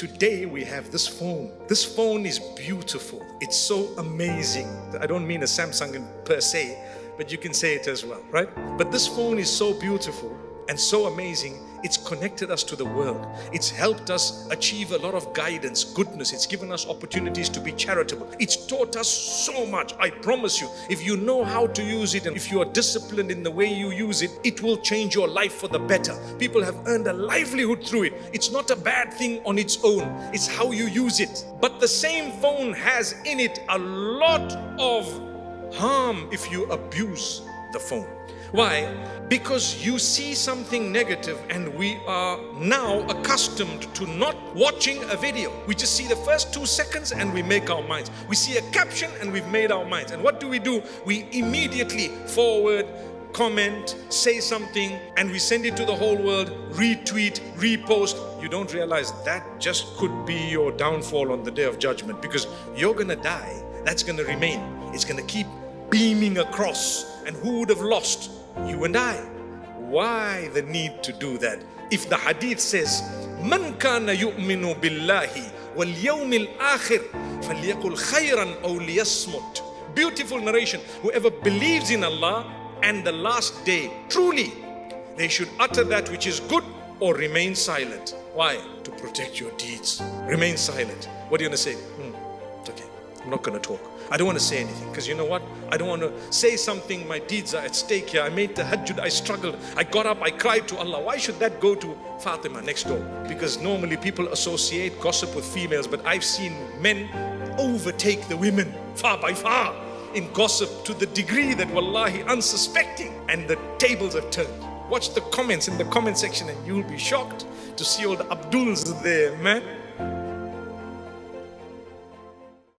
today we have this phone. This phone is beautiful. It's so amazing. I don't mean a Samsung per se, but you can say it as well, right? But this phone is so beautiful and so amazing. It's connected us to the world. It's helped us achieve a lot of guidance, goodness. It's given us opportunities to be charitable. It's taught us so much. I promise you, if you know how to use it and if you are disciplined in the way you use it, it will change your life for the better. People have earned a livelihood through it. It's not a bad thing on its own. It's how you use it. But the same phone has in it a lot of harm if you abuse the phone. Why? Because you see something negative and we are now accustomed to not watching a video. We just see the first 2 seconds and we make our minds. We see a caption and we've made our minds. And what do? We immediately forward, comment, say something, and we send it to the whole world, retweet, repost. You don't realize that just could be your downfall on the day of judgment, because you're gonna die. That's gonna remain. It's gonna keep beaming across. And who would have lost? You and I. Why the need to do that? If the hadith says, "Man kana yu'minu billahi wal yawmil akhir falyaqul khayran aw liyasmut." Beautiful narration. Whoever believes in Allah and the last day, truly, they should utter that which is good or remain silent. Why? To protect your deeds. Remain silent. What are you going to say? It's okay. I'm not going to talk. I don't want to say anything, because you know what? I don't want to say something. My deeds are at stake here. I made the tahajjud, I struggled, I got up, I cried to Allah. Why should that go to Fatima next door? Because normally people associate gossip with females, but I've seen men overtake the women far by far in gossip to the degree that wallahi unsuspecting, and the tables have turned. Watch the comments in the comment section and you'll be shocked to see all the Abduls there, man.